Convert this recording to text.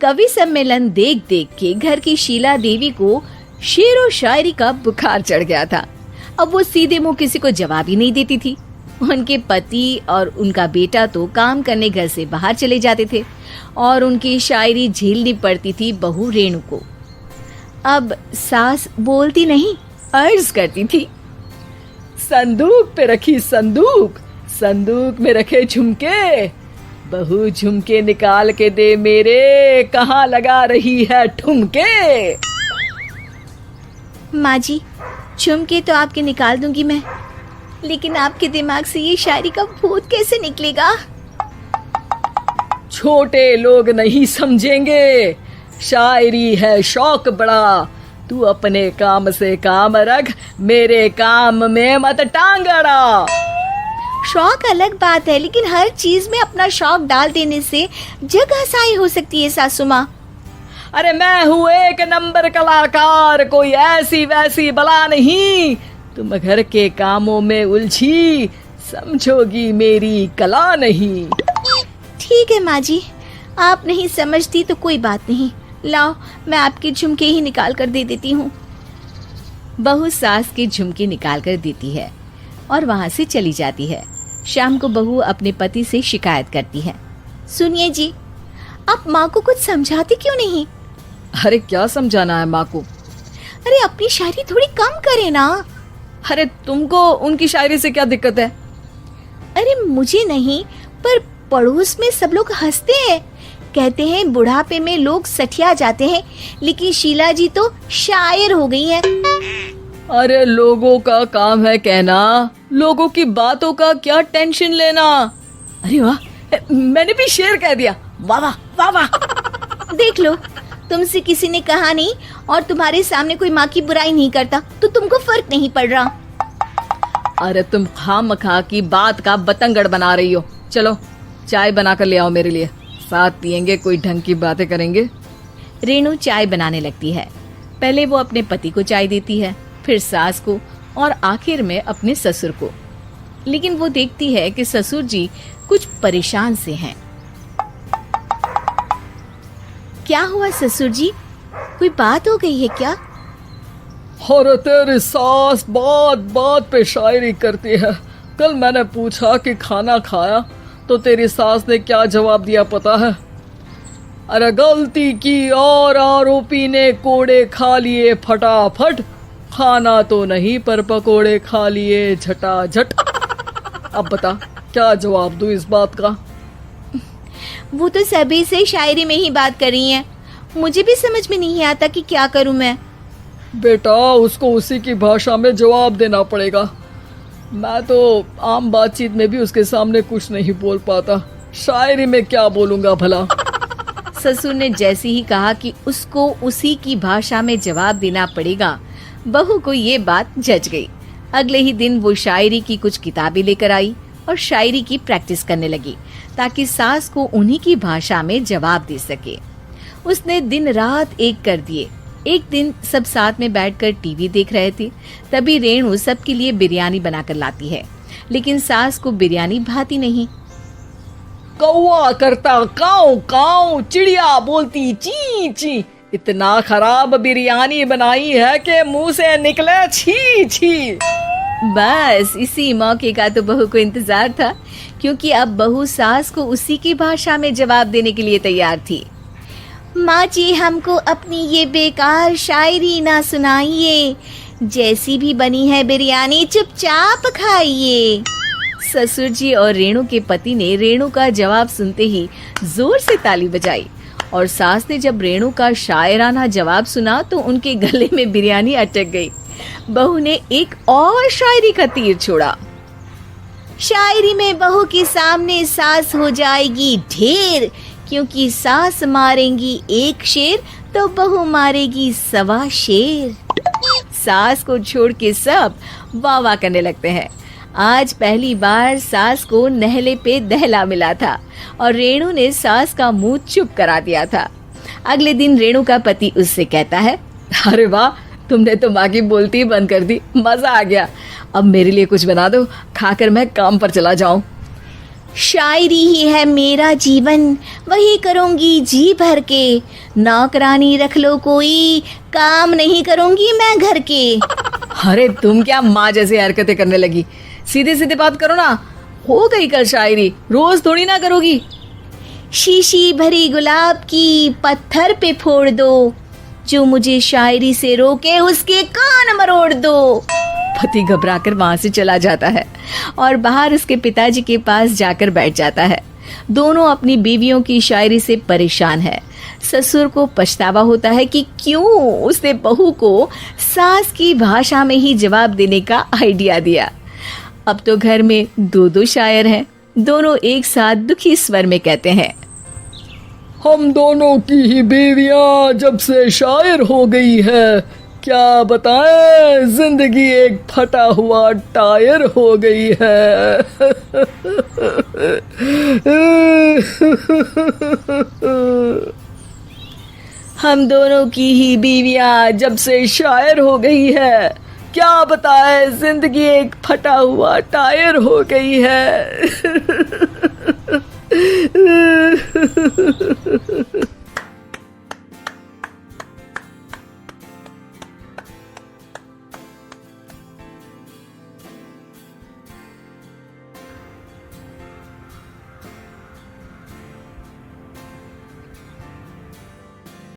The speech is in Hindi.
कवि सम्मेलन देख देख के घर की शीला देवी को शेरो शायरी का बुखार चढ़ गया था। अब वो सीधे मुंह किसी को जवाब ही नहीं देती थी। उनके पति और उनका बेटा तो काम करने घर से बाहर चले जाते थे और उनकी शायरी झेलनी पड़ती थी बहू रेणु को। अब सास बोलती नहीं, अर्ज करती थी, संदूक पे रखी संदूक, संदूक में रखे झुमके, बहू झुमके निकाल के दे मेरे, कहाँ लगा रही है ठुमके। माँ जी, झुमके तो आपके निकाल दूंगी मैं, लेकिन आपके दिमाग से ये शायरी का भूत कैसे निकलेगा? छोटे लोग नहीं समझेंगे, शायरी है शौक बड़ा, तू अपने काम से काम रख, मेरे काम में मत टांग अड़ा। शौक अलग बात है, लेकिन हर चीज में अपना शौक डाल देने से जग हसाई हो सकती है सासू माँ। अरे मैं हूँ एक नंबर कलाकार, कोई ऐसी वैसी बला नहीं, तुम घर के कामों में उलझी, समझोगी मेरी कला नहीं। ठीक है माँ जी, आप नहीं समझती तो कोई बात नहीं, लाओ मैं आपके झुमके ही निकाल कर दे देती हूँ। बहू सास के झुमके निकाल कर देती है और वहाँ से चली जाती है। शाम को बहू अपने पति से शिकायत करती है, सुनिए जी, आप माँ को कुछ समझाते क्यों नहीं? अरे क्या समझाना है माँ को? अरे अपनी शायरी थोड़ी कम करे ना। अरे तुमको उनकी शायरी से क्या दिक्कत है? अरे मुझे नहीं, पर पड़ोस में सब लोग हंसते हैं, कहते हैं बुढ़ापे में लोग सठिया जाते हैं, लेकिन शीला जी तो शायर हो गई हैं। अरे लोगों का काम है कहना, लोगों की बातों का क्या टेंशन लेना। अरे वाह, मैंने भी शेर कह दिया, वाह वाह वाह वाह। देख लो, तुमसे किसी ने कहा नहीं और तुम्हारे सामने कोई माँ की बुराई नहीं करता तो तुमको फर्क नहीं पड़ रहा। अरे तुम खामखा की बात का बतंगड़ बना रही हो। चलो चाय बना कर ले आओ मेरे लिए, साथ पियेंगे, कोई ढंग की बातें करेंगे। रेणु चाय बनाने लगती है। पहले वो अपने पति को चाय देती है, फिर सास को और आखिर में अपने ससुर को। लेकिन वो देखती है कि ससुर जी कुछ परेशान से हैं। क्या हुआ ससुर जी, कोई बात हो गई है क्या? अरे तेरी सास बात बात पे शायरी करती है। कल मैंने पूछा कि खाना खाया तो तेरी सास ने क्या जवाब दिया पता है? अरे गलती की और आरोपी ने कोड़े खा लिए फटाफट, खाना तो नहीं पर पकोड़े खा लिए झटाझट। अब बता क्या जवाब दूं इस बात का? वो तो सभी से शायरी में ही बात कर रही हैं, मुझे भी समझ में नहीं आता कि क्या करूं मैं। बेटा उसको उसी की भाषा में जवाब देना पड़ेगा। मैं तो आम बातचीत में भी उसके सामने कुछ नहीं बोल पाता, शायरी में क्या बोलूंगा भला। ससुर ने जैसे ही कहा कि उसको उसी की भाषा में जवाब देना पड़ेगा, बहू को ये बात जच गई। अगले ही दिन वो शायरी की कुछ किताबें लेकर आई और शायरी की प्रैक्टिस करने लगी ताकि सास को उन्हीं की भाषा में जवाब दे सके। उसने दिन रात एक कर दिए। एक दिन सब साथ में बैठकर टीवी देख रहे थे, तभी रेणु सबके लिए बिरयानी बनाकर लाती है, लेकिन सास को बिरयानी भाती नहीं। कौवा करता काऊ काऊ, चिड़िया बोलती ची ची, इतना खराब बिरयानी बनाई है कि मुंह से निकले छी छी। बस इसी मौके का तो बहू को इंतजार था, क्योंकि अब बहू सास को उसी की भाषा में जवाब देने के लिए तैयार थी। माँ जी, हमको अपनी ये बेकार शायरी ना सुनाइए, जैसी भी बनी है बिरयानी चुपचाप खाइए। ससुर जी और रेणु के पति ने रेणु का जवाब सुनते ही जोर से ताली बजाई और सास ने जब रेणु का शायराना जवाब सुना तो उनके गले में बिरयानी अटक गई। बहू ने एक और शायरी का तीर छोड़ा। शायरी में बहू के सामने सास हो जाएगी ढेर, क्योंकि सास मारेंगी एक शेर तो बहू मारेगी 1.25 शेर। सास को छोड़ के सब वाह वाह करने लगते हैं। आज पहली बार सास को नहले पे दहला मिला था और रेणु ने सास का मुंह चुप करा दिया था। अगले दिन रेणु का पति उससे कहता है, अरे वाह, तुमने तो माँ की बोलती बंद कर दी, मजा आ गया। अब मेरे लिए कुछ बना दो, खाकर मैं काम पर चला जाऊं। शायरी ही है मेरा जीवन, वही करूँगी जी भर के। नौकरानी रख लो कोई, काम नहीं करूँगी मैं घर के। अरे तुम क्या माँ जैसी हरकतें करने लगी, सीधे सीधे बात करो ना। हो गई कल शायरी, रोज थोड़ी ना करोगी। शीशी भरी गुलाब की पत्थर पे फोड़ दो, जो मुझे शायरी से रोके उसके कान मरोड़ दो। पति घबराकर वहां से चला जाता है और बाहर उसके पिताजी के पास जाकर बैठ जाता है। दोनों अपनी बीवियों की शायरी से परेशान है। ससुर को पछतावा होता है कि क्यों उसने बहू को सास की भाषा में ही जवाब देने का आइडिया दिया। अब तो घर में दो दो शायर हैं। दोनों एक साथ दुखी स्वर में कहते हैं, हम दोनों की ही बीवियां जब से शायर हो गई है, क्या बताएं, जिंदगी एक फटा हुआ टायर हो गई है। हम दोनों की ही बीवियां जब से शायर हो गई है, क्या बताए जिंदगी एक फटा हुआ टायर हो गई है।